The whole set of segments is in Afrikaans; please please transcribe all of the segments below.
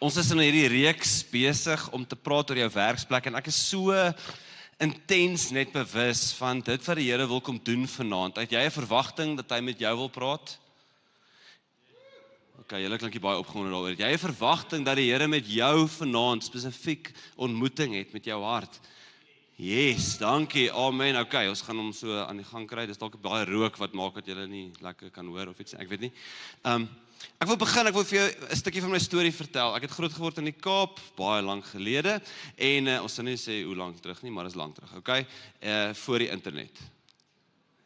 Ons is in hierdie reeks besig om te praat oor jou werksplek en ek is so intens net bewus van dit wat die Here wil kom doen vanaand. Het jy 'n verwagting dat hy met jou wil praat? Ok, julle klink baie opgewonde daaroor. Het jy 'n verwagting dat die Here met jou vanaand spesifiek ontmoeting het met jou hart? Yes, dankie, amen. Ok, ons gaan hom so aan die gang kry. Dis dalk baie rook wat maak dat julle nie lekker kan hoor of iets, ek weet nie. Ek wil begin, ek wil vir jou 'n stukkie van my storie vertel. Ek het groot geword in die Kaap, baie lank gelede, en ons sal nie sê hoe lank terug nie, maar is lank terug, ok? Voor die internet.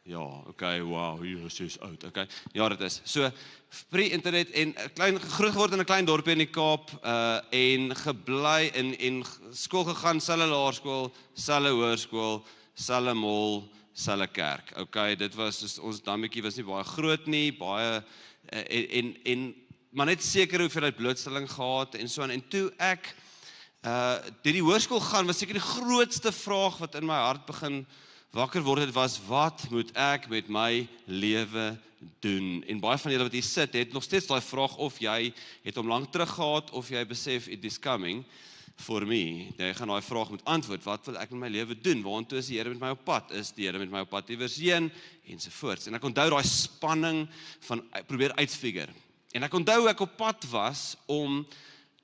Ja, ok, wow, jy is oud, ok? Ja, dit is. So, pre-internet en groot geword in 'n klein dorpie in die Kaap, en gebly en skool gegaan, selfe laerskool, selfe hoërskool, selfe mall, selfe kerk. Ok, dit was dus, ons dammetjie was nie baie groot nie, baie maar net seker hoeveelheid blootstelling gehad en so aan. En toe ek die hoërskool gaan, was seker die grootste vraag wat in my hart begin wakker word, het was, wat moet ek met my lewe doen? En baie van julle wat hier sit, het nog steeds daai vraag, of jy het hom lank terug gehad, of jy besef, it is coming for me. Jy gaan daai vraag moet antwoord, wat wil ek met my lewe doen? Waantoe is die Here met my op pad? Is die Here met my op pad iewers heen? Ensovoorts. En ek onthou daai spanning van probeer uitfigure. En ek onthou hoe ek op pad was om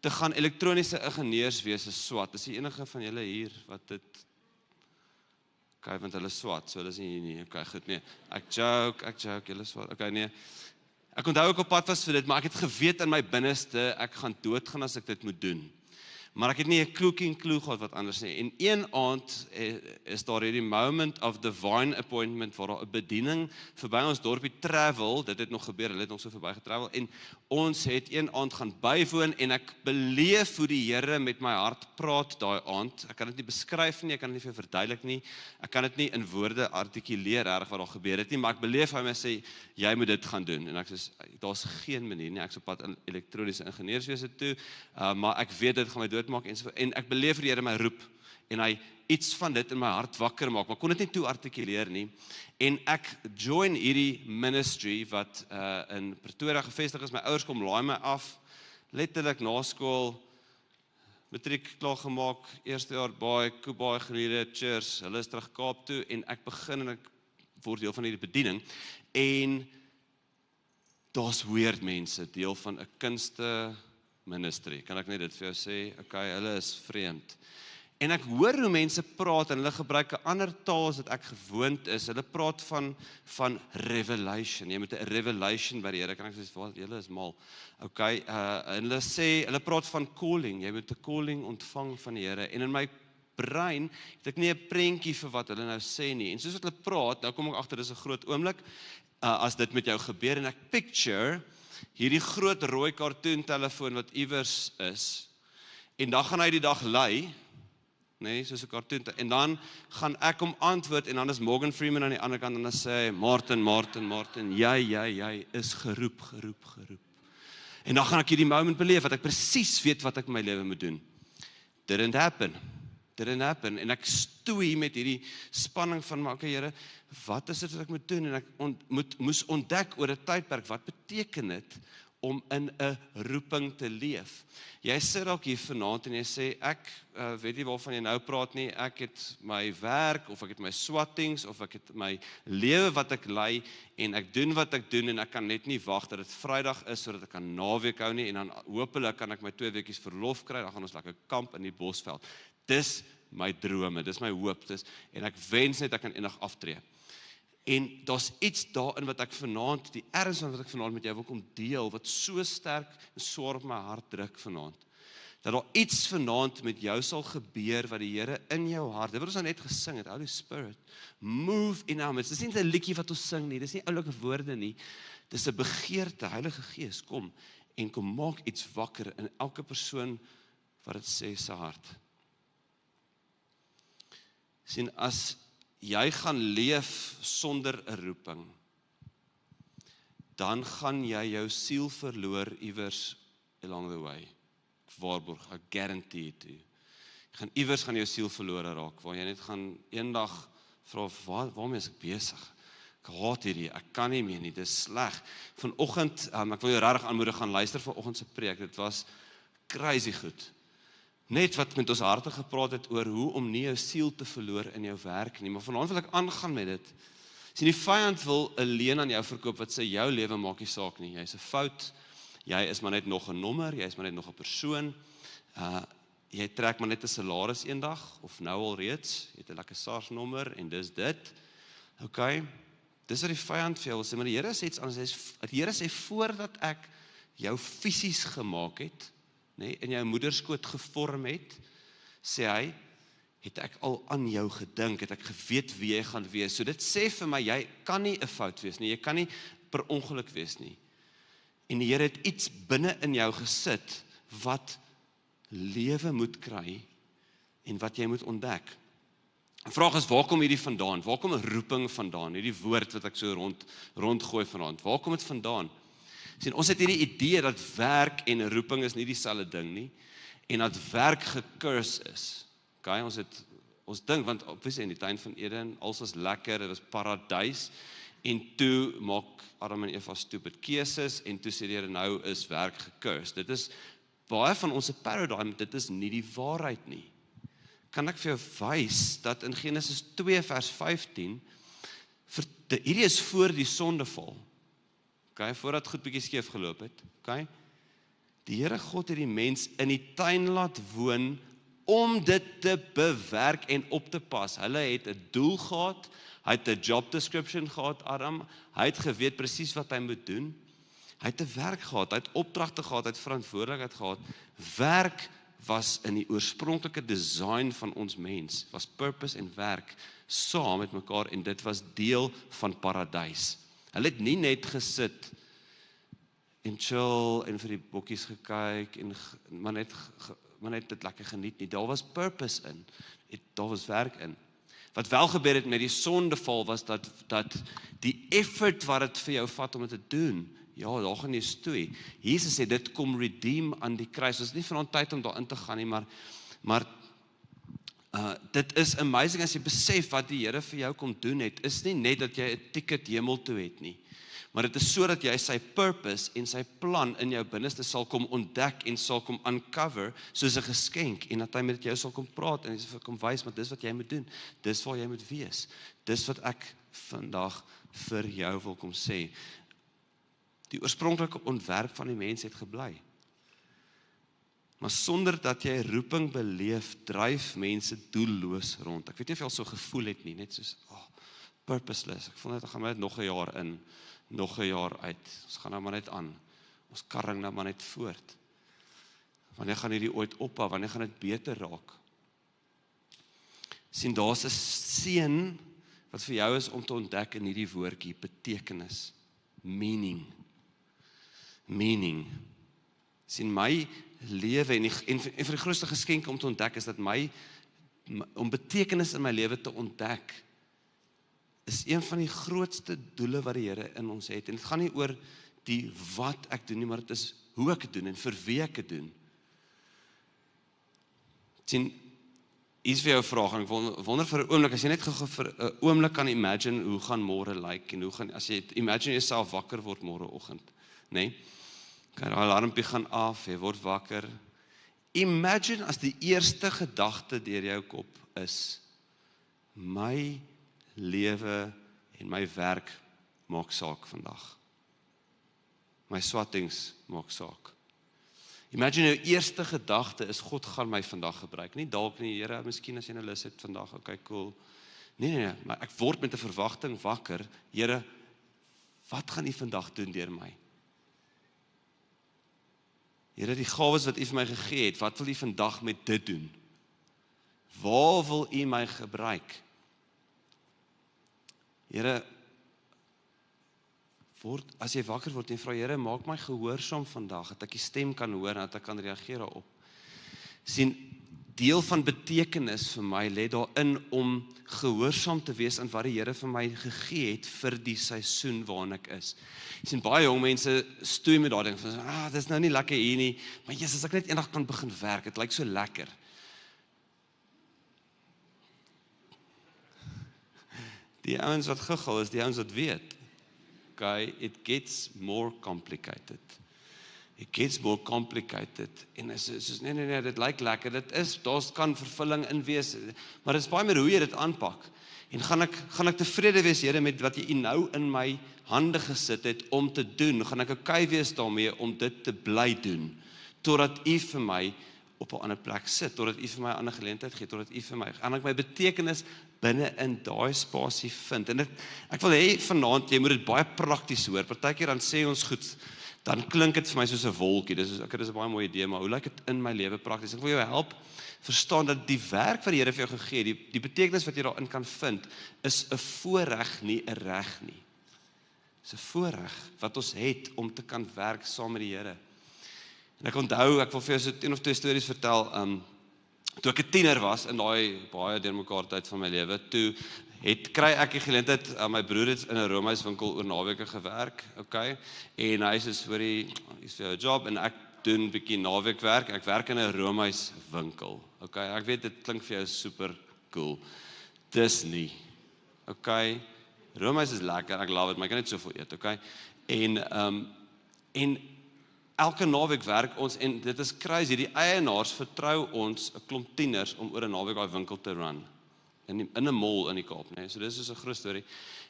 te gaan elektroniese ingenieurswese swat. Is die enige van julle hier wat dit okay, want hulle swat, so dis nie, okay, goed, nee. Ek joke, julle swat, okay, nee. Ek onthou ek op pad was vir dit, maar ek het geweet in my binneste, ek gaan doodgaan as ek dit moet doen. Maar ek het nie 'n clue gehad wat anders nie. En een aand is daar hierdie moment of divine appointment waar 'n bediening verby ons dorpie travel, dit het nog gebeur, hulle het nog so verby getravel, en ons het een aand gaan bywoon, en ek beleef hoe die Here met my hart praat daai aand. Ek kan dit nie beskryf nie, ek kan dit nie vir verduidelik nie, ek kan dit nie in woorde artikuleer reg wat daar gebeur het nie, maar ek beleef hy my sê, jy moet dit gaan doen. En ek sê, daar's geen manier nie, ek is op pad in elektroniese ingenieurswese toe, maar ek weet dit gaan my doodmaak, en ek beleef die Here my roep, en hy iets van dit in my hart wakker maak, maar kon dit nie toe artikuleer nie, en ek join hierdie ministry, wat in Pretoria gevestig is. My ouers kom laai my af, letterlik na skool, matriek klaar gemaak, eerste jaar baie geleerde, cheers, hulle is terug Kaap toe, en ek begin en ek word deel van hierdie bediening, en daar's weird mense, deel van 'n kunste ministry, kan ek net dit vir jou sê, okay, hulle is vreemd. En ek hoor hoe mense praat, en hulle gebruik 'n ander taal as wat ek gewoond is. Hulle praat van revelation. Jy moet 'n revelation by die Here, kan ek sê, wat, julle is mal. Okay, en hulle praat van calling, jy moet 'n calling ontvang van die Here. En in my brein het ek nie 'n prentjie vir wat hulle nou sê nie. En soos wat hulle praat, nou kom ek agter, dis 'n groot oomblik, as dit met jou gebeur, en ek picture hierdie groot rooi cartoon telefoon wat iewers is, en dan gaan hy die dag lei, nee, soos 'n cartoon, en dan gaan ek hom antwoord, en dan is Morgan Freeman aan die ander kant, en dan sê hy, Martin, jy is geroep. En dan gaan ek hierdie moment beleef, wat ek presies weet wat ek in my lewe moet doen. Didn't happen, en ek stoei met hierdie spanning van, maar okay, Here, wat is dit wat ek moet doen? En ek moes ontdek oor 'n tydperk, wat beteken dit om in 'n roeping te leef? Jy sit dalk hier vanaand en jy sê, ek weet nie waarvan jy nou praat nie, ek het my werk, of ek het my swattings, of ek het my lewe wat ek lei, en ek doen wat ek doen, en ek kan net nie wag dat dit Vrydag is, sodat ek kan naweek hou nie, en dan hopelik kan ek my 2 weekies verlof kry, dan gaan ons lekker kamp in die Bosveld. Dis my drome, dis my hoop, en ek wens net ek kan eendag aftree. En daar's iets daarin wat ek vanaand, die erns van wat ek vanaand met jou wil kom deel, wat so sterk en swaar op my hart druk vanaand, dat daar iets vanaand met jou sal gebeur, wat die Here in jou hart, dit wat ons nou net gesing het, Holy Spirit, move in our midst. Dis nie 'n liedjie wat ons sing nie, dis nie oulike woorde nie, dis 'n begeerte, Heilige Gees, kom maak iets wakker in elke persoon wat dit sê se hart. Sien, as jy gaan leef sonder 'n roeping, dan gaan jy jou siel verloor iewers along the way. Waarborg, I guarantee it to you. Iewers gaan jou siel verlore raak, waar jy net gaan eendag vra, waarmee is ek besig? Ek haat hierdie, ek kan nie meer nie, dit is sleg. Vanoggend, ek wil jou regtig aanmoedig gaan luister vanoggend se preek, dit was crazy goed. Net wat met ons harte gepraat het oor hoe om nie jou siel te verloor in jou werk nie, maar vanaand wil ek aangaan met dit. Sien, die vyand wil 'n leuen aan jou verkoop wat sê jou lewe maak nie saak nie. Jy's 'n fout, jy is maar net nog 'n nommer, jy is maar net nog 'n persoon. Jy trek maar net 'n salaris eendag of nou al reeds, jy het 'n lekker SARS-nommer en dis dit. Okay? Dis wat die vyand vir jou wil sê, maar die Here sê iets anders. Die Here sê voordat ek jou fisies gemaak het, nee, in jou moederskoot gevorm het, sê hy, het ek al aan jou gedink, het ek geweet wie jy gaan wees. So dit sê vir my, jy kan nie 'n fout wees nie, jy kan nie per ongeluk wees nie. En die Here het iets binne in jou gesit, wat lewe moet kry, en wat jy moet ontdek. Die vraag is, waar kom hierdie vandaan? Waar kom 'n roeping vandaan? Hierdie woord wat ek so rondgooi vanaand. Waar kom dit vandaan? Sien, ons het hierdie idee dat werk en roeping is nie dieselfde ding nie, en dat werk gecurse is. Okay, ons dink, want obviously in die tuin van Eden, alles was lekker, dit was paradys, en toe maak Adam en Eva stupid keuses, en toe sê die Here, nou is werk gecurse. Dit is baie van ons paradigm, dit is nie die waarheid nie. Kan ek vir jou wys, dat in Genesis 2 vers 15, hierdie is voor die sondeval, okay, voordat goed bietjie skeef geloop het, okay, die Here God het die mens in die tuin laat woon, om dit te bewerk en op te pas. Hulle het 'n doel gehad, hy het 'n job description gehad, Adam, hy het geweet presies wat hy moet doen, hy het 'n werk gehad, hy het opdragte gehad, hy het verantwoordelikheid gehad. Werk was in die oorspronklike design van ons mens, was purpose en werk saam met mekaar, en dit was deel van paradys. Hulle het nie net gesit en chill en vir die bokkies gekyk en maar net dit lekker geniet nie. Daar was purpose in, daar was werk in. Wat wel gebeur het met die sondeval was dat die effort wat dit vir jou vat om dit te doen, ja, daar gaan jy stoei. Jesus sê dit kom redeem aan die kruis. Dit is nie vanaand tyd om daarin te gaan nie, maar dit is amazing as jy besef wat die Here vir jou kom doen het. Is nie net dat jy 'n ticket hemel toe het nie, maar dit is sodat jy sy purpose en sy plan in jou binneste sal kom ontdek en sal kom uncover soos 'n geskenk, en dat hy met jou sal kom praat en sal kom wys, maar dis wat jy moet doen, dis waar jy moet wees. Dis wat ek vandag vir jou wil kom sê. Die oorspronklike ontwerp van die mens het gebly. Maar sonder dat jy roeping beleef, dryf mense doelloos rond. Ek weet nie of jy al so gevoel het nie, net soos, purposeless. Ek voel net, ek gaan net nog 'n jaar in, nog 'n jaar uit. Ons gaan nou maar net aan. Ons karring nou maar net voort. Wanneer gaan hierdie ooit ophou? Wanneer gaan dit beter raak? Sien, daar's 'n seën wat vir jou is om te ontdek in hierdie woordjie, betekenis, meaning. Sien, my lewe en vir die grootste geskenk om te ontdek is dat om betekenis in my lewe te ontdek, is een van die grootste doele wat die Here in ons het. En dit gaan nie oor die wat ek doen nie, maar dit is hoe ek het doen en vir wie ek het doen. Sien, hier is vir jou 'n vraag, en ek wonder vir 'n oomblik, as jy net vir 'n oomblik kan imagine hoe gaan môre lyk, en as jy imagine jouself wakker word môreoggend, nê? Okay, die alarmpie gaan af, jy word wakker. Imagine as die eerste gedagte deur jou kop is, my lewe en my werk maak saak vandag. My swattings maak saak. Imagine jou eerste gedagte is, God gaan my vandag gebruik. Nie dalk nie, Here, miskien as jy 'n lus het vandag, okay, cool. Nee, maar ek word met 'n verwagting wakker. Here, wat gaan U vandag doen deur my? Here, die gawes wat U vir my gegee het, wat wil U vandag met dit doen? Waar wil U my gebruik? Here, as jy wakker word en vra, Here, maak my gehoorsaam vandag, dat ek die stem kan hoor, dat ek kan reageer daarop. Sien, deel van betekenis vir my lê daarin om gehoorsaam te wees aan wat die Here vir my gegee het vir die seisoen waarin ek is. Jy sien, baie jong mense stoei met daardie ding van, dis nou nie lekker hier nie, maar Jesus, as ek net eendag kan begin werk, dit lyk so lekker. Die ouens wat guggel is die ouens wat weet. Okay, it gets more complicated. it gets more complicated, en is soos, nee, dit lyk lekker, daar kan vervulling in wees, maar dit is baie meer hoe jy dit aanpak, en gaan ek tevrede wees, Here, met wat jy nou in my hande gesit het, om te doen, gaan ek okay wees daarmee, om dit te bly doen, totdat U vir my op 'n ander plek sit, totdat U vir my 'n ander geleentheid gee, totdat U vir my, en ek my betekenis binne in daai spasie vind, en ek wil hê vanaand, jy moet dit baie prakties hoor, partykeer dan sê ons goed, dan klink dit vir my soos 'n wolkie, dis 'n baie mooi idee, maar hoe lyk dit in my lewe prakties? Ek wil jou help verstaan dat die werk wat die Here vir jou gegee het, die betekenis wat jy daarin kan vind, is 'n voorreg, nie 'n reg nie. Dis 'n voorreg wat ons het om te kan werk saam met die Here. En ek onthou, ek wil vir jou so 1 of 2 stories vertel, toe ek 'n tiener was, in daai baie deurmekaar tyd van my lewe, toe kry ek die geleentheid, my broer het in 'n roomhuiswinkel oor naweke gewerk, okay, en hy is vir jou job, en ek doen 'n bietjie naweekwerk, ek werk in 'n roomhuiswinkel, okay, ek weet dit klink vir jou super cool, dis nie, okay, roomhuis is lekker, ek love it, maar ek kan net soveel eet, okay, en elke naweek werk ons, en dit is crazy, die eienaars vertrou ons 'n klomp tieners om oor 'n naweek daai winkel te run, in 'n mall in die Kaap, nee, so dis is 'n groot storie,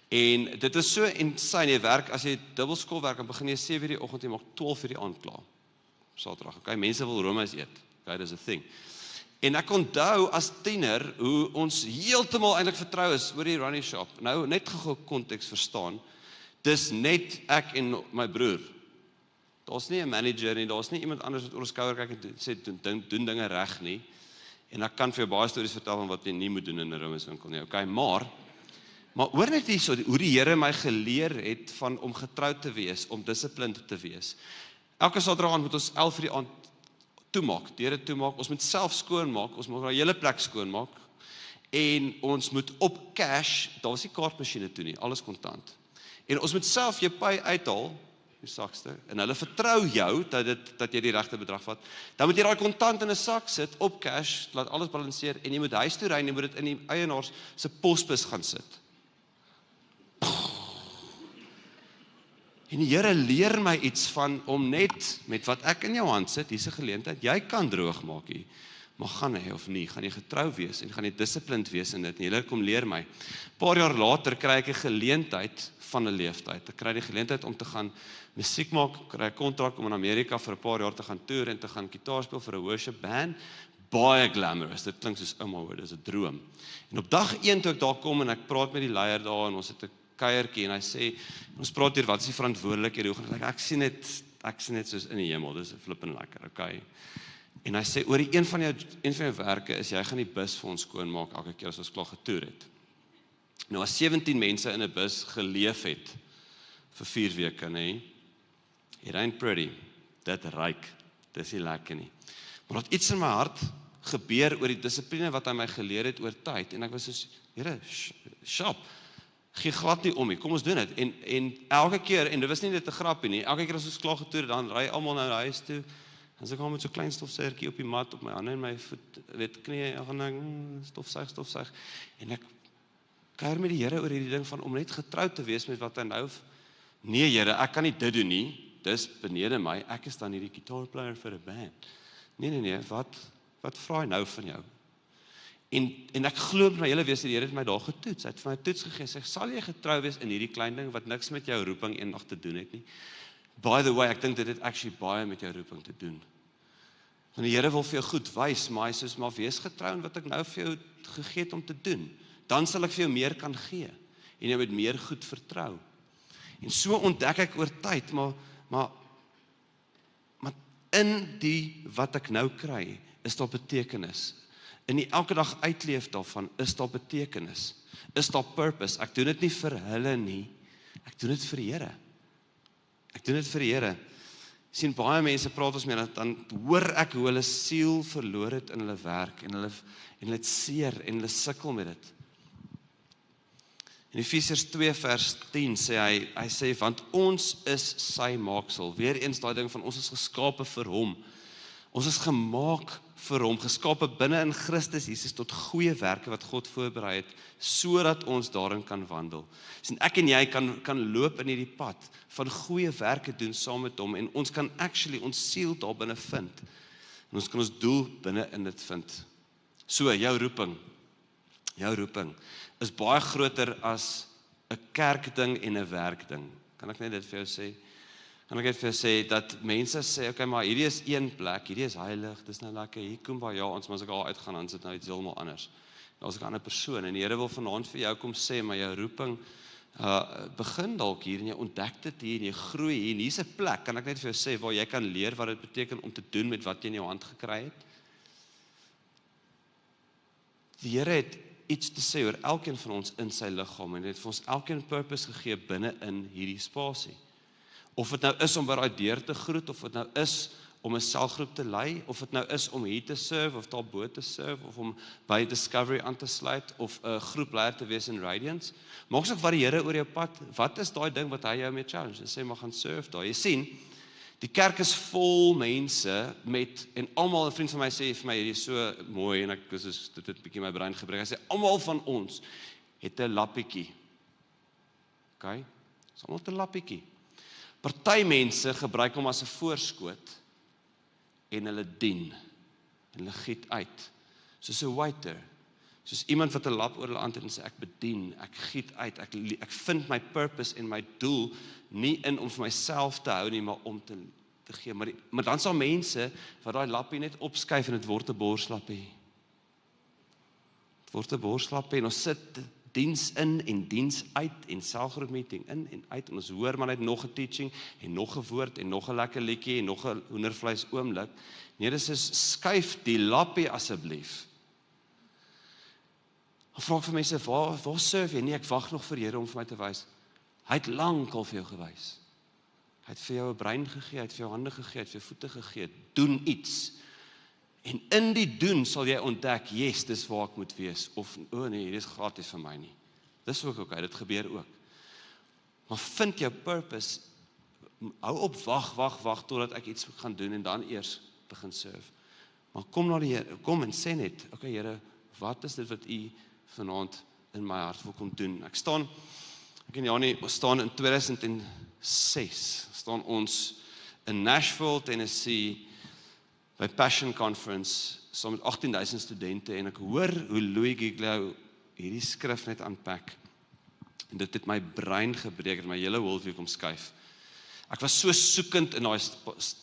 en dit is so insane, jy werk, as jy dubbelskool werk, dan begin jy 7:00 die oggend, jy maak 12:00 die aand klaar, Saterdag, okay, mense wil roomhuis eet, okay, dis 'n thing, en ek onthou as tiener, hoe ons heeltemal eintlik vertrou is oor die running shop, nou net gou konteks verstaan, dis net ek en my broer, daar's nie 'n manager nie, daar's nie iemand anders wat oor ons skouer kyk en sê, doen dinge reg nie, en ek kan vir jou baie stories vertel van wat jy nie moet doen in 'n roomhuiswinkel nie, okay, maar hoor net hierso, hoe die Here my geleer het van om getrou te wees, om dissiplined te wees. Elke Saterdag aand moet ons 11:00 die aand toemaak, deure toemaak, ons moet self skoonmaak, ons moet die hele plek skoonmaak, en ons moet op cash, daar was nie kaartmasjiene toe nie, alles kontant, en ons moet self jou pay uithaal, die sakste, en hulle vertrou jou, dat jy die regte bedrag vat, dan moet jy daai kontant in 'n sak sit, op cash, laat alles balanseer, en jy moet huis toe ry, en jy moet dit in die eienaars se posbus gaan sit. En die Here leer my iets van, om net, met wat ek in jou hand sit, hier's 'n geleentheid, jy kan droog maak hier, maar gaan hy of nie, gaan jy getrou wees, en gaan jy dissiplined wees in dit, en die Here kom leer my. Paar jaar later kry ek 'n geleentheid van 'n leeftyd, ek kry die geleentheid om te gaan musiek maak, kry 'n kontrak om in Amerika vir 'n paar jaar te gaan toer, en te gaan gitaar speel vir 'n worship band, baie glamorous, dit klink soos, dis 'n droom. En op dag 1 toe ek daar kom, en ek praat met die leier daar, en ons het 'n kuiertjie, en hy sê, ons praat hier, wat is die verantwoordelikhede, hoe gaan dit, ek sien net soos in die hemel, dis flippend lekker, okay. En hy sê, oor een van jou werke is, jy gaan die bus vir ons skoonmaak, elke keer as ons klaar getoer het. Nou, as 17 mense in 'n bus geleef het, vir 4 weke, nee, it ain't pretty, dit ryk, dis nie lekker nie. Maar dat iets in my hart gebeur oor die dissipline wat hy my geleer het oor tyd, en ek was soos, Here, sharp, gee glad nie om nie, kom ons doen dit, en elke keer, en dit was nie net 'n grappie nie, elke keer as ons klaar getoer, dan ry almal nou na huis toe, dan sit ek al met so klein stofsuigertjie op die mat, op my hande en my voet, knie, en dan stofsuig, en ek kuier met die Here oor hierdie ding van, om net getrou te wees met wat hy nou, nee Here, ek kan nie dit doen nie, dis benede my, ek is dan hierdie guitar player vir 'n band, nee, wat vra hy nou van jou? En ek glo met my hele wese, die Here het my daar getoets, hy het vir my toets gegee, sê, sal jy getrou wees in hierdie klein ding, wat niks met jou roeping eendag te doen het nie? By the way, ek dink dit het actually baie met jou roeping te doen. Want die Here wil vir jou goed wys, maar hy sê, maar wees getrou in wat ek nou vir jou gegee het om te doen. Dan sal ek vir jou meer kan gee, en jy moet meer goed vertrou. En so ontdek ek oor tyd, maar in die wat ek nou kry, is daar betekenis. In die elke dag uitleef daarvan, is daar betekenis, is daar purpose. Ek doen dit nie vir hulle nie, ek doen dit vir die Here. Ek doen dit vir die Here. Sien, baie mense praat ons mee, dan hoor ek hoe hulle siel verloor het in hulle werk, en hulle het seer, en hulle sukkel met dit. In Efesiërs 2 vers 10 sê hy sê, want ons is sy maaksel, weer eens daai ding van, ons is geskape vir hom, ons is gemaak vir hom, geskape binne in Christus Jesus tot goeie werke wat God voorberei het, sodat ons daarin kan wandel. En ek en jy kan loop in hierdie pad van goeie werke doen saam met hom, en ons kan actually ons siel daar binne vind, en ons kan ons doel binne in dit vind. So, jou roeping is baie groter as 'n kerkding en 'n werkding. Kan ek net dit vir jou sê? Kan ek net vir jou sê, dat mense sê, okay, maar hierdie is een plek, hierdie is heilig, dis nou lekker, hier kom by ons, maar as ek al uitgaan, dan is dit nou iets heeltemal anders. Dan is ek 'n ander persoon, en die Here wil vanaand vir jou kom sê, maar jou roeping, begin dalk hier, en jy ontdek dit hier, en jy groei hier, en hier's 'n plek, kan ek net vir jou sê, waar jy kan leer wat dit beteken om te doen met wat jy in jou hand gekry het. Die Here het iets te sê oor elkeen van ons in sy liggaam, en het vir ons elkeen purpose gegee binne in hierdie spasie. Of dit nou is om by daai deur te groet, of dit nou is om 'n selgroep te lei, of dit nou is om hier te serve, of daar bo te serve, of om by Discovery aan te sluit, of 'n groepleier te wees in Radiance. Maak saak wat die Here oor jou pad, wat is daai ding wat hy jou mee challenge, en sê, maar gaan serve daar. Jy sien, die kerk is vol mense met, en almal, 'n vriend van my sê vir my, hierdie is so mooi, en ek is dit het 'n bietjie my brein gebreek, hy sê, almal van ons het 'n lappietjie. Okay? Dis almal 'n lappietjie. Party mense gebruik hom as 'n voorskoot, en hulle dien, en hulle giet uit, soos 'n waiter, soos iemand wat 'n lap oor hulle hand het en sê, ek bedien, ek giet uit, ek vind my purpose en my doel, nie in om vir myself te hou nie, maar om te gee, maar dan sal mense, wat daai lappie net opskuif, en het word 'n borslappie. Het word 'n borslappie, en ons sit diens in, en diens uit, en selfgroepmeeting in en uit, en ons hoor maar net nog 'n teaching, en nog 'n woord, en nog 'n lekker liedjie, en nog 'n hoendervleis oomblik. Nee, dis is, skuif die lappie asseblief. Dan vra ek vir mense, waar serve jy? Nee, ek wag nog vir Here om vir my te wys. Hy het lankal vir jou gewys. Hy het vir jou 'n brein gegee, hy het vir jou hande gegee, hy het vir jou voete gegee. Doen iets. En in die doen sal jy ontdek, yes, dis waar ek moet wees. Of, nee, dit is gratis vir my nie. Dis ook okay, dit gebeur ook. Maar vind jou purpose, hou op, wag, totdat ek iets gaan doen, en dan eers begin serve. Maar kom na die Here, kom en sê net, okay Here, wat is dit wat U vanaand in my hart wil kom doen? Ek en Janie staan in 2006, staan ons in Nashville, Tennessee, by Passion Conference, saam met 18,000 studente, en ek hoor hoe Louis Giglio hierdie skrif net aanpak, en dit het my brein gebreek, en my hele worldview kom skuif. Ek was so soekend in daai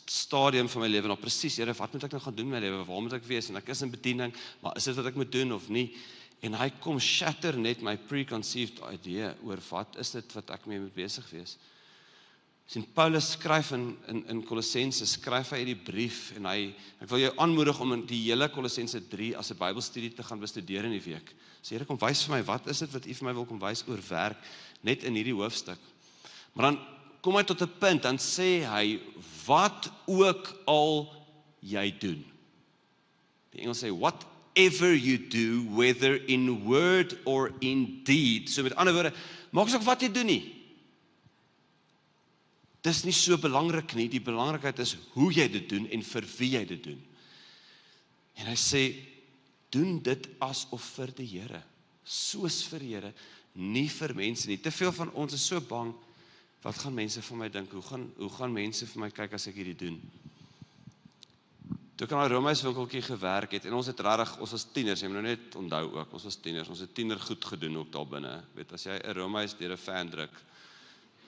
stadium van my lewe, nou presies, Here, wat moet ek nou gaan doen in my lewe, waar moet ek wees, en ek is in bediening, maar is dit wat ek moet doen of nie? En hy kom shatter net my preconceived idea oor wat is dit wat ek mee moet besig wees. En Paulus skryf in Kolossense, skryf hy die brief, en ek wil jou aanmoedig om in die hele Kolossense 3 as 'n Bybelstudie te gaan bestudeer in die week. So Here, kom wys vir my, wat is dit wat U vir my wil kom wys oor werk, net in hierdie hoofstuk. Maar dan kom hy tot 'n punt, dan sê hy, wat ook al jy doen. Die Engels sê, whatever you do, whether in word or in deed. So met ander woorde, maak saak wat jy doen nie. Dis nie so belangrik nie, die belangrikheid is hoe jy dit doen en vir wie jy dit doen. En hy sê, doen dit asof vir die Here, soos vir die Here, nie vir mense nie. Te veel van ons is so bang, wat gaan mense van my dink, hoe gaan mense vir my kyk as ek hierdie doen? Toe ek aan 'n Romeiswinkeltjie gewerk het, en ons was tieners, jy moet nou net onthou ook, ons was tieners, ons het tiener goed gedoen ook daar binne. Weet, as jy 'n Romeis deur 'n fan druk,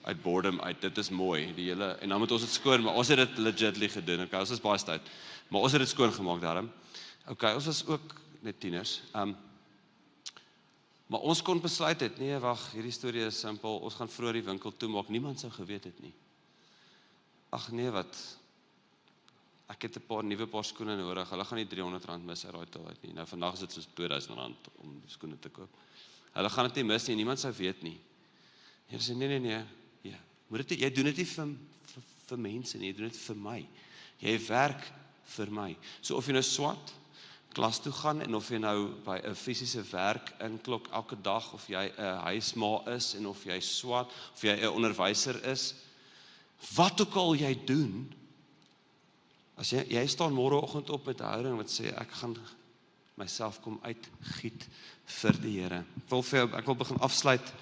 uit boredom uit, dit is mooi, die hele, en dan moet ons dit skoon, maar ons het dit legitly gedoen, okay, ons is baie stout, maar ons het dit skoon gemaak daarom, okay, ons was ook net tieners, maar ons kon besluit het, nee, wag, hierdie storie is simpel, ons gaan vroeër die winkel toemaak, niemand sou geweet het nie, ag nee, wat, ek het 'n nuwe paar skoene nodig, hulle gaan nie R300 mis uit daai til uit nie, nou vandag is dit soos R2000 om skoene te koop, hulle gaan dit nie mis nie, niemand sou weet nie, Here sê, nee, ja, jy doen dit nie vir mense nie, jy doen dit vir my. Jy werk vir my. So of jy nou swat, klas toe gaan, en of jy nou by 'n fisiese werk inklok elke dag, of jy 'n huisma is, en of jy swat, of jy 'n onderwyser is, wat ook al jy doen, As jy staan môreoggend op met 'n houding wat sê, ek gaan myself kom uitgiet vir die Here. Ek wil begin afsluit.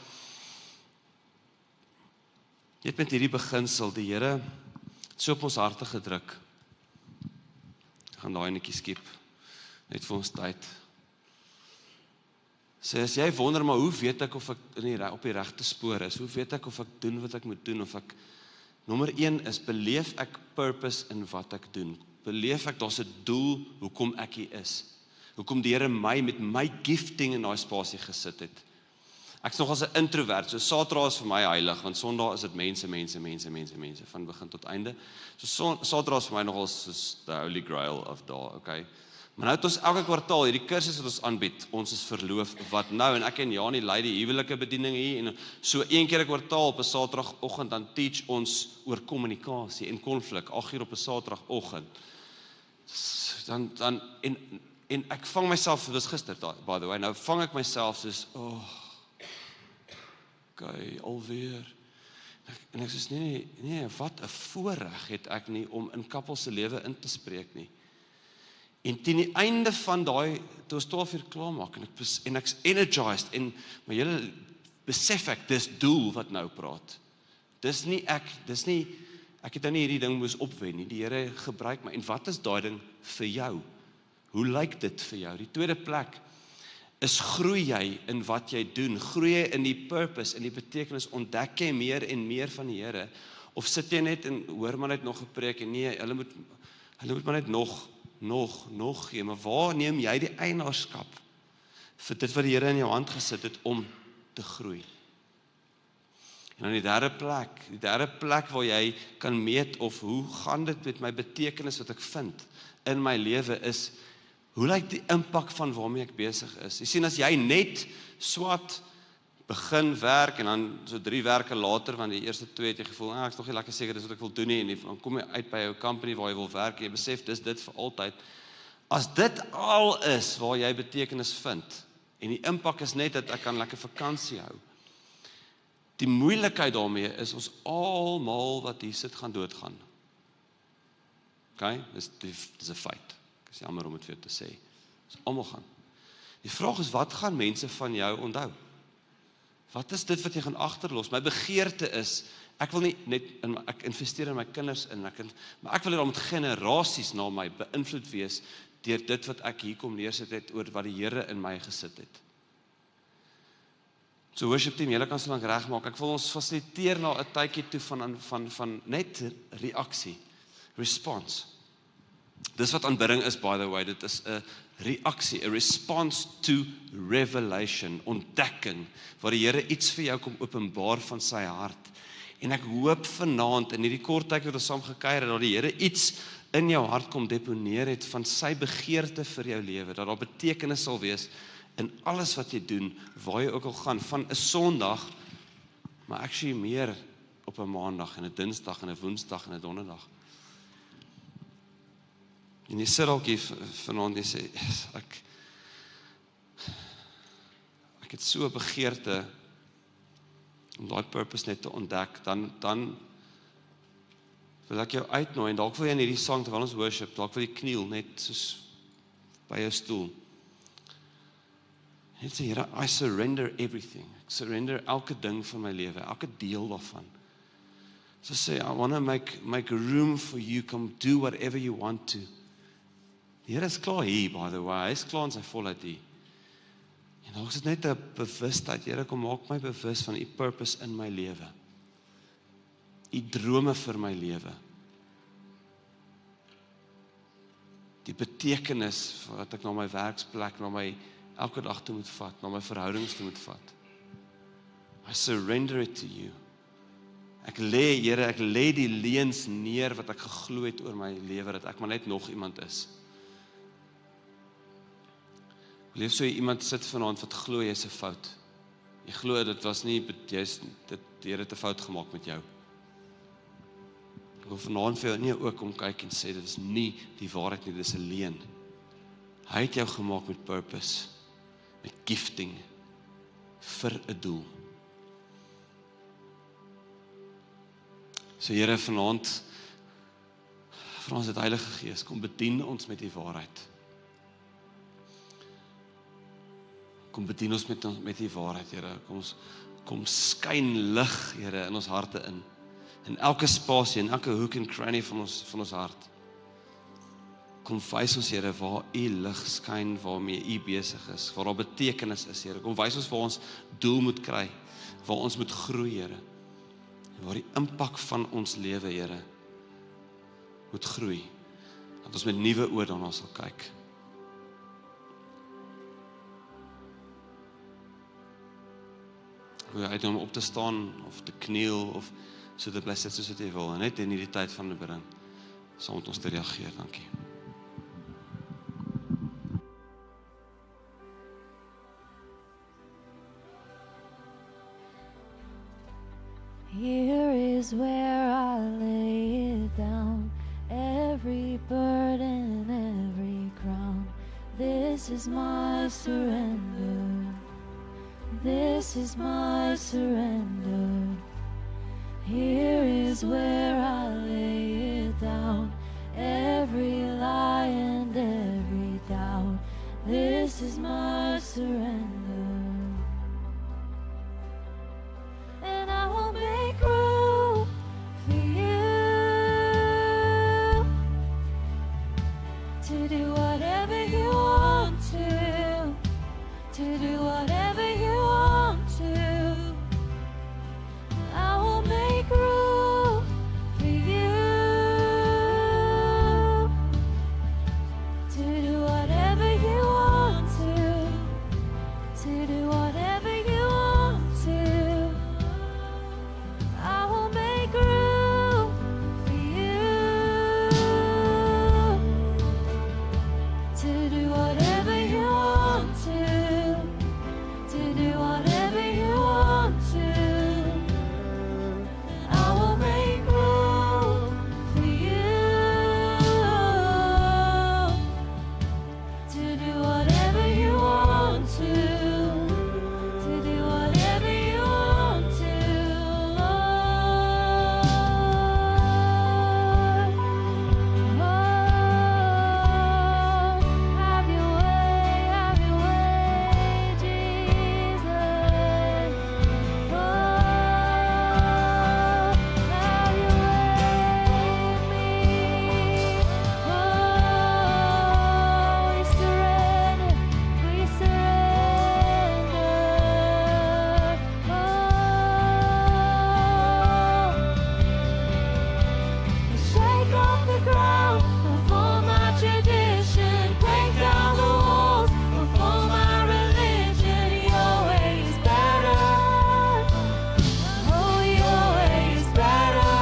Jy het met hierdie beginsel, die Here het so op ons harte gedruk. Ek gaan daai netjie skiep, net vir ons tyd. Sê, as jy wonder, maar hoe weet ek of ek op die regte spoor is? Hoe weet ek of ek doen wat ek moet doen? Nommer 1 is, beleef ek purpose in wat ek doen? Beleef ek, daar's 'n doel, hoekom ek hier is? Hoekom die Here my met my gifting in daai spasie gesit het? Ek's nog as 'n introvert, so Saterdag is vir my heilig, want Sondag is dit mense, van begin tot einde. So Saterdag is vir my nogal soos the holy grail of daai, okay? Maar nou het ons elke kwartaal hierdie kursus wat ons aanbied, ons is verloof, wat nou, en ek en Janie lei die huwelike bediening hier, en so een keer 'n kwartaal op 'n Saterdagoggend, dan teach ons oor kommunikasie en konflik, 8 op 'n Saterdagoggend. En ek vang myself, dis gister, by the way, nou vang ek myself soos, okay, alweer. En ek sê, nee, wat 'n voorreg het ek nie om in Kappel se lewe in te spreek nie. En teen die einde van daai, toe ons 12 uur klaarmaak, en ek's energized, maar julle besef ek, dis doel wat nou praat. Dis nie, ek het nou nie hierdie ding moes opwen nie, die Here gebruik my, en wat is daai ding vir jou? Hoe lyk dit vir jou? Die tweede plek is, groei jy in wat jy doen? Groei jy in die purpose, in die betekenis, ontdek jy meer en meer van die Here? Of sit jy net en hoor maar net nog 'n preek, en nee, hulle moet maar net nog gee, maar waar neem jy die eienaarskap vir dit wat die Here in jou hand gesit het om te groei? En dan die derde plek waar jy kan meet of hoe gaan dit met my betekenis wat ek vind in my lewe is, hoe lyk die impak van waarmee ek besig is? Jy sien, as jy net swat begin werk en dan so 3 werke later, want die eerste 2 het jy gevoel, ek is nog nie lekker seker dis wat ek wil doen nie, en dan kom jy uit by jou company waar jy wil werk, en jy besef dis dit vir altyd. As dit al is waar jy betekenis vind, en die impak is net dat ek kan lekker vakansie hou, die moeilikheid daarmee is, ons almal wat hier sit gaan doodgaan. Okay, dis 'n feit. Ek is jammer om dit vir jou te sê. Ons almal gaan. Die vraag is, wat gaan mense van jou onthou? Wat is dit wat jy gaan agterlos? My begeerte is, ek wil nie net, ek investeer in my kinders in, maar ek wil hê daar moet generasies na my beïnvloed wees, deur dit wat ek hier kom neersit het, oor wat die Here in my gesit het. So worship team, julle kan so lank regmaak, ek wil ons fasiliteer na 'n tydjie toe van net reaksie, response. Dis wat aanbidding is, by the way, dit is 'n reaksie, a response to revelation, ontdekking, waar die Here iets vir jou kom openbaar van sy hart. En ek hoop vanaand, in hierdie kort tyd wat ons saam gekuier het, dat die Here iets in jou hart kom deponeer het van sy begeerte vir jou lewe, dat daar betekenis sal wees in alles wat jy doen, waar jy ook al gaan, van 'n Sondag, maar actually meer op 'n Maandag en 'n Dinsdag en 'n Woensdag en 'n Donderdag. En jy sit dalk hier vanaand en sê, ek het so 'n begeerte om daai purpose net te ontdek, dan wil ek jou uitnooi, en dalk wil jy in hierdie sang, terwyl ons worship, dalk wil jy kniel, net soos by jou stoel. En sê, Here, I surrender everything. Ek surrender elke ding van my lewe, elke deel daarvan. So sê, I want to make room for you, come do whatever you want to. Die Here is klaar hier, by the way, hy is klaar in sy volheid hier. En dan is dit net 'n bewustheid, Here, kom maak my bewus van u purpose in my lewe. U drome vir my lewe. Die betekenis wat ek na my werksplek, na my elke dag toe moet vat, na my verhoudings toe moet vat. I surrender it to you. Ek lê, Here, ek lê die leuns neer wat ek geglo het oor my lewe, dat ek maar net nog iemand is. Ek leef so iemand sit vanaand wat glo jy's 'n fout. Jy glo dit was nie, die Here het 'n fout gemaak met jou. Ek wil vanaand vir jou nie ook kom kyk en sê, dit is nie die waarheid nie, dit is 'n leuen. Hy het jou gemaak met purpose, met gifting, vir 'n doel. So Here, vanaand, Vra ons dit, Heilige Gees, kom bedien ons met die waarheid. Kom bedien ons met die waarheid, Here. Kom skyn lig, Here, in ons harte in elke spasie, in elke hoek en cranny van ons hart. Kom wys ons, Here, waar U lig skyn, waarmee U besig is, waar daar betekenis is, Here. Kom wys ons waar ons doel moet kry, waar ons moet groei, Here. En waar die impak van ons lewe, Here, moet groei. Dat ons met nuwe oë daarna sal kyk. Wil jy uit om op te staan, of te kniel, of so te bly sit soos wat jy wil, en net in hierdie tyd van biding, saam met ons te reageer, dankie. Here is where I lay it down, every burden, every crown. This is my surrender. This is my surrender. Here is where I lay it down, every lie and every doubt. This is my surrender. And I will make room for you to do whatever you want to do whatever you want to. I will make room for you to do whatever you want to do whatever you want to. I will make room for you to do whatever you want to do whatever you want to. I will make room for you to do whatever you want to do whatever you want to, Lord. Oh, have your way, Jesus. Oh, have your way in me. Oh, we surrender, we surrender. Oh, shake off the ground of all my tradition, break down the walls of all my religion. Your way is better. Oh, your way is better.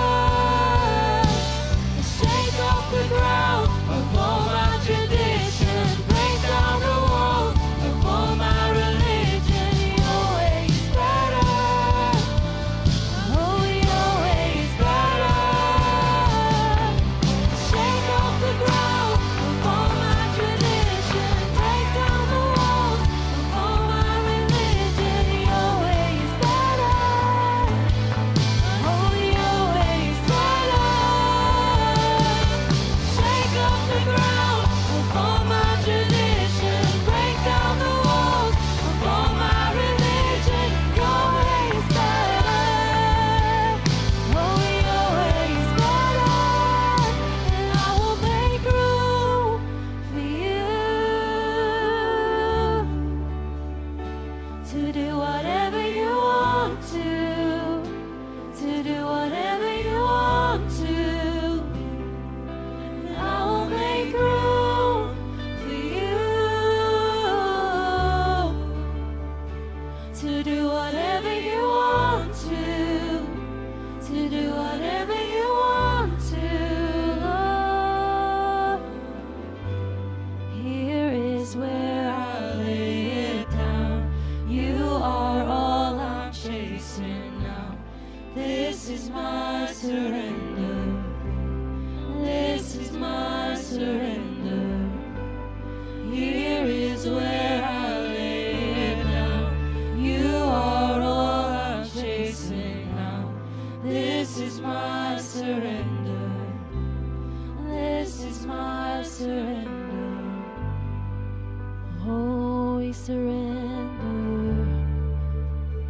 Shake off the ground of all my tradition, break down the walls of all my religion. Your way is better. Oh, your way is better. Shake off the ground of all my tradition, break down the walls of all my religion. Your way is better. Oh, your way is better. Shake off the ground of all my tradition, break down the walls of all my religion. Your way is better. Oh, your way is better. And I will make room for you to do whatever you want to do whatever you want to. And I will make room for you to do whatever you want to do whatever you want to, Lord. Here is where I lay it down. You are all I'm chasing now. This is my surrender. This is my surrender. Here is where I lay it down. You are all I'm chasing now. This is my surrender. surrender.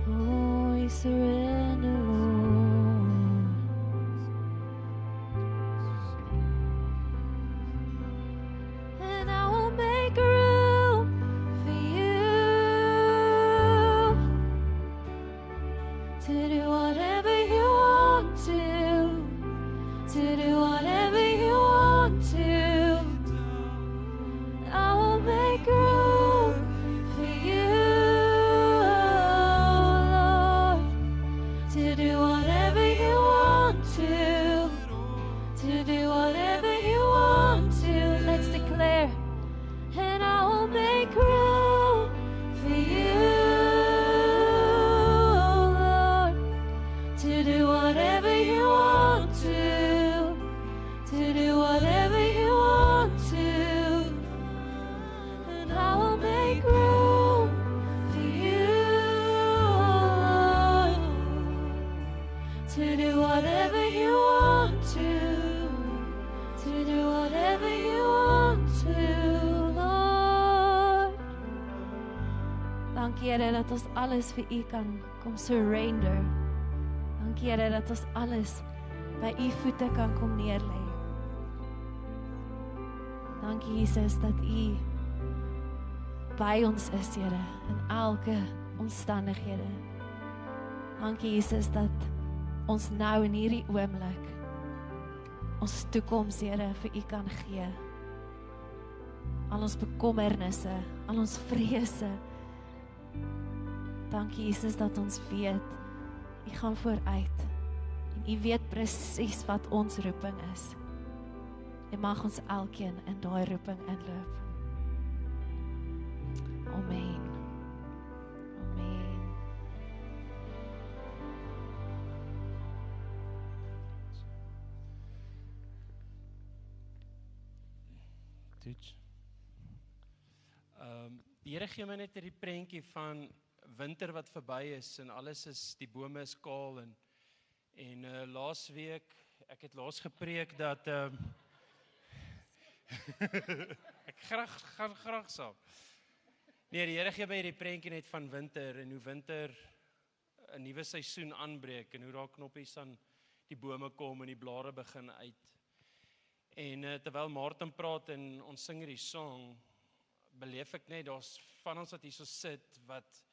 Oh, we surrender, Lord. And I will make room for you to do whatever you want to do whatever you want to. I will make room for you, Lord, to do whatever you want to do whatever you want to. Let's declare, and I will make room for you, Lord, to do whatever you want to do whatever you want to. And I will make room for you, Lord, to do whatever you want to do whatever you want to, Lord. Dankie Here dat ons alles vir U kan kom surrender. Dankie Here dat ons alles by U voete kan kom neerlê. Dankie Jesus dat U by ons is, Here, in elke omstandighede. Dankie Jesus dat ons nou in hierdie oomblik ons toekoms, Here, vir U kan gee. Al ons bekommernisse, al ons vrese. Dankie Jesus dat ons weet U gaan vooruit en U weet presies wat ons roeping is. En mag ons elkeen in daai roeping inloop. Amen. Amen. Toets. Die Here gee my net hierdie prentjie van winter wat verby is en alles is, die bome is kaal en laasweek, ek het laas gepreek dat ek gaan graag saam. Nee, die Here gee my hierdie prentjie net van winter en hoe winter 'n nuwe seisoen aanbreek en hoe daar knoppies aan die bome kom en die blare begin uit. En terwyl Martin praat en ons sing hierdie song, beleef ek net, daar's van ons wat hier so sit, wat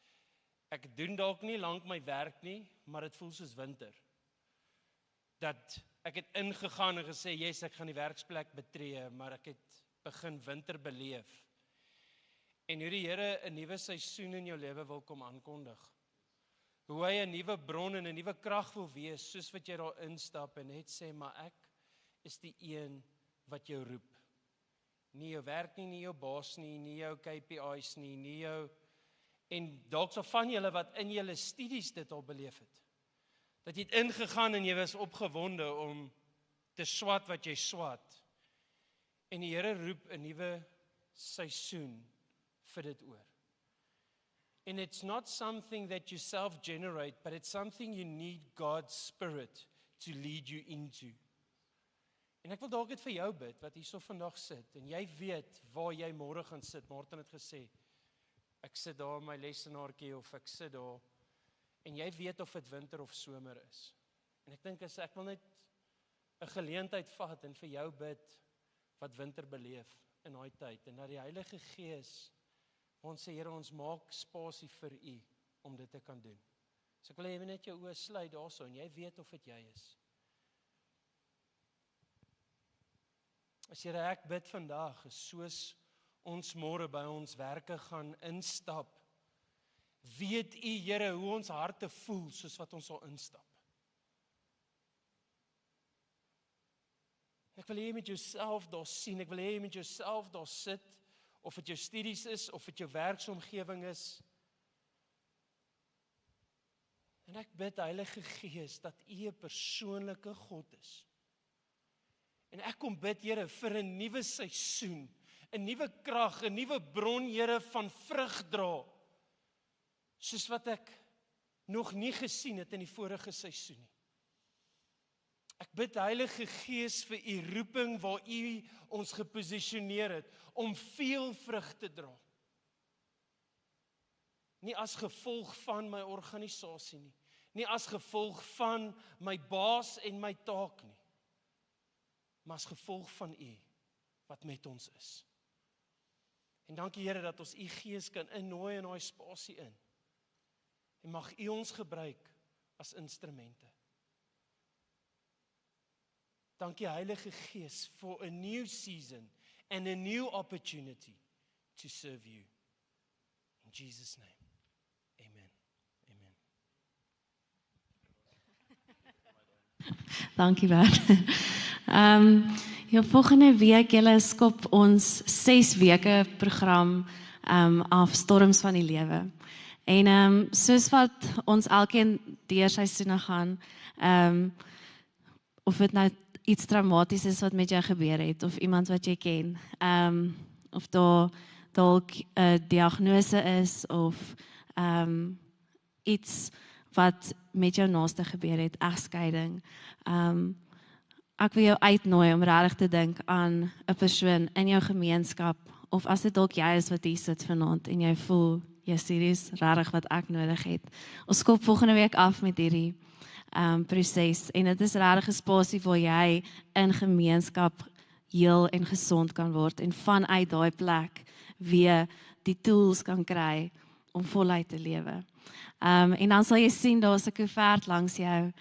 ek doen dalk nie lank my werk nie, maar dit voel soos winter. Dat ek het ingegaan en gesê, yes, ek gaan die werksplek betree, maar ek het begin winter beleef. En hoe die Here 'n nuwe seisoen in jou lewe wil kom aankondig. Hoe hy 'n nuwe bron en 'n nuwe krag wil wees, soos wat jy daar instap en net sê, maar ek is die een wat jou roep. Nie jou werk nie, nie jou baas nie, nie jou KPI's nie, nie jou... En dalk so van julle wat in julle studies dit al beleef het. Dat jy het ingegaan en jy was opgewonde om te swat wat jy swat. En die Here roep 'n nuwe seisoen vir dit oor. And it's not something that you self-generate, but it's something you need God's Spirit to lead you into. En ek wil dalk dit vir jou bid, wat hierso vandag sit, en jy weet waar jy môre gaan sit. Martin het gesê, ek sit daar in my lesenaartjie, of ek sit daar, en jy weet of dit winter of somer is. En ek dink as ek wil net 'n geleentheid vat en vir jou bid, wat winter beleef in daai tyd, en dat die Heilige Gees, ons sê, Here, ons maak spasie vir U, om dit te kan doen. So ek wil hê net jou oë sluit daarso, en jy weet of dit jy is. As Here, ek bid vandag, soos ons môre by ons werke gaan instap, weet U, Here, hoe ons harte voel, soos wat ons sal instap. Ek wil hê jy met jouself daar sien, ek wil hê jy met jouself daar sit, of dit jou studies is, of dit jou werksomgewing is. En ek bid, Heilige Gees, dat U 'n persoonlike God is. En ek kom bid, Here, vir 'n nuwe seisoen, 'n nuwe krag, 'n nuwe bron, Here, van vrug dra, soos wat ek nog nie gesien het in die vorige seisoen nie. Ek bid, Heilige Gees, vir U roeping waar U ons geposisioneer het, om veel vrug te dra. Nie as gevolg van my organisasie nie. Nie as gevolg van my baas en my taak nie. Maar as gevolg van U wat met ons is. En dankie Here dat ons U Gees kan innooi in daai spasie in. En mag U ons gebruik as instrumente. Dankie Heilige Gees for a new season and a new opportunity to serve You. In Jesus' name. Amen. Amen. Dankie Bert. Volgende week julle skop ons 6 weke program af Storms van die Lewe. En soos wat ons elkeen deur seisoene gaan, of dit nou iets traumaties is wat met jou gebeur het, of iemand wat jy ken, of daar dalk 'n diagnose is, of iets wat met jou naaste gebeur het, egskeiding. Ek wil jou uitnooi om regtig te dink aan 'n persoon in jou gemeenskap, of as dit dalk jy is wat hier sit vanaand en jy voel, yes, hier is regtig wat ek nodig het. Ons skop volgende week af met hierdie proses, en dit is regtig 'n spasie waar jy in gemeenskap heel en gesond kan word, en vanuit daai plek weer die tools kan kry om voluit te lewe. En dan sal jy sien, daar is 'n koevert langs jou,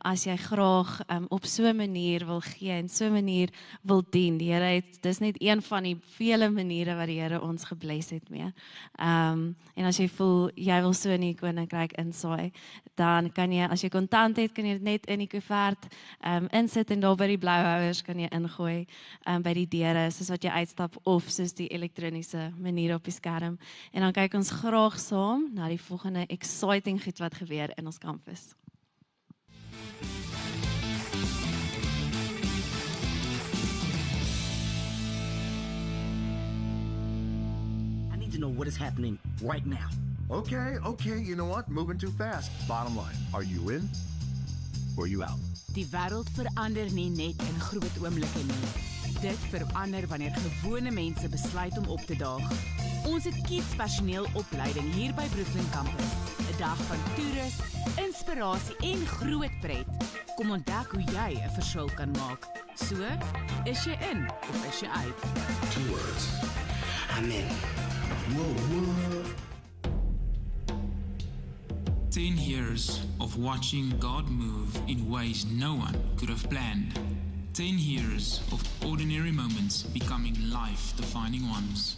as jy graag op so 'n manier wil gee, en so 'n manier wil dien. Die Here het, dis net een van die vele maniere wat die Here ons gebless het mee. En as jy voel, jy wil so in die koninkryk insaai, dan kan jy, as jy kontant het, kan jy dit net in die koevert insit, en daar by die blouhouers kan jy ingooi, by die deure, soos wat jy uitstap, of soos die elektroniese manier op die skerm. En dan kyk ons graag saam na die volgende exciting goed wat gebeur in ons kampus. I need to know what is happening right now. Okay, you know what? Moving too fast. Bottom line, are you in or you out? Die wêreld verander nie net in groot oomblikke nie. Dit verander wanneer gewone mense besluit om op te daag. Ons het kids personeel opleiding hier by Brooklyn Campus. 'n Dag van toerus, inspirasie en groot pret. Kom ontdek hoe jy 'n verskil kan maak. So, is jy in of is jy uit? 2 words. I'm in. Whoa. 10 years of watching God move in ways no one could have planned. 10 years of ordinary moments becoming life-defining ones.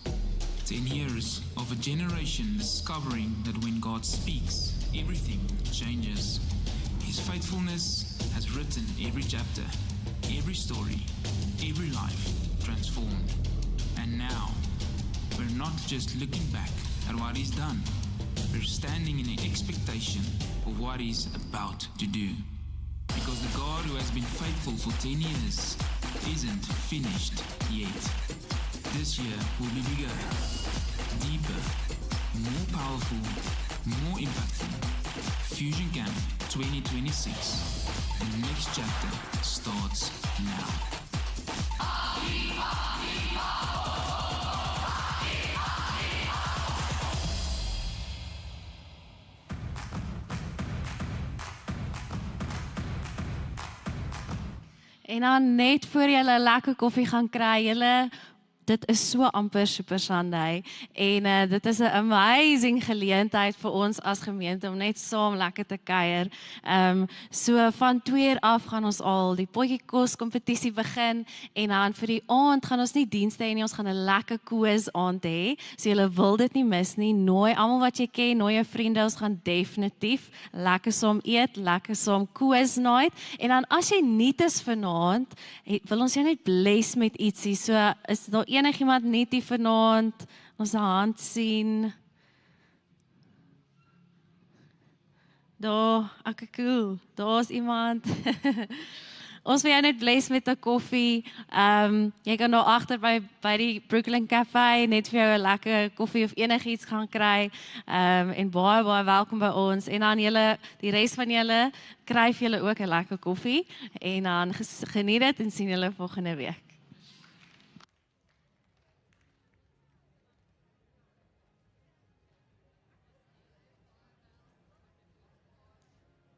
10 years of a generation discovering that when God speaks, everything changes. His faithfulness has written every chapter, every story, every life transformed. And now, we're not just looking back at what He's done. We're standing in the expectation of what He's about to do. Because the God who has been faithful for 10 years isn't finished yet. This year will be bigger, deeper, more powerful, more impactful. Fusion Camp 2026. The next chapter starts now. En dan net voor jy 'n lekker koffie gaan kry, dit is so amper Super Sunday, en dit is 'n amazing geleentheid vir ons as gemeente om net saam lekker te kuier. So van 2:00 af gaan ons al die potjie kos kompetisie begin, en dan vir die aand gaan ons nie dienste hê nie, ons gaan 'n lekker quiz aand hê. So julle wil dit nie mis nie. Nooi almal wat jy ken, nooi jou vriende, ons gaan definitief lekker saam eet, lekker saam quiz night. En dan as jy nuut is vanaand, wil ons jou net bless met ietsie. So is daar enigiemand net hier vanaand, ons hand sien. Daar, okay, cool, daar is iemand. Ons wil jou net bless met 'n koffie. Jy kan daar agter by die Brooklyn Cafe net vir jou 'n lekker koffie of enigiets gaan kry. En baie welkom by ons. En dan julle, die res van julle, kry vir julle ook 'n lekker koffie. En dan geniet dit en sien julle volgende week.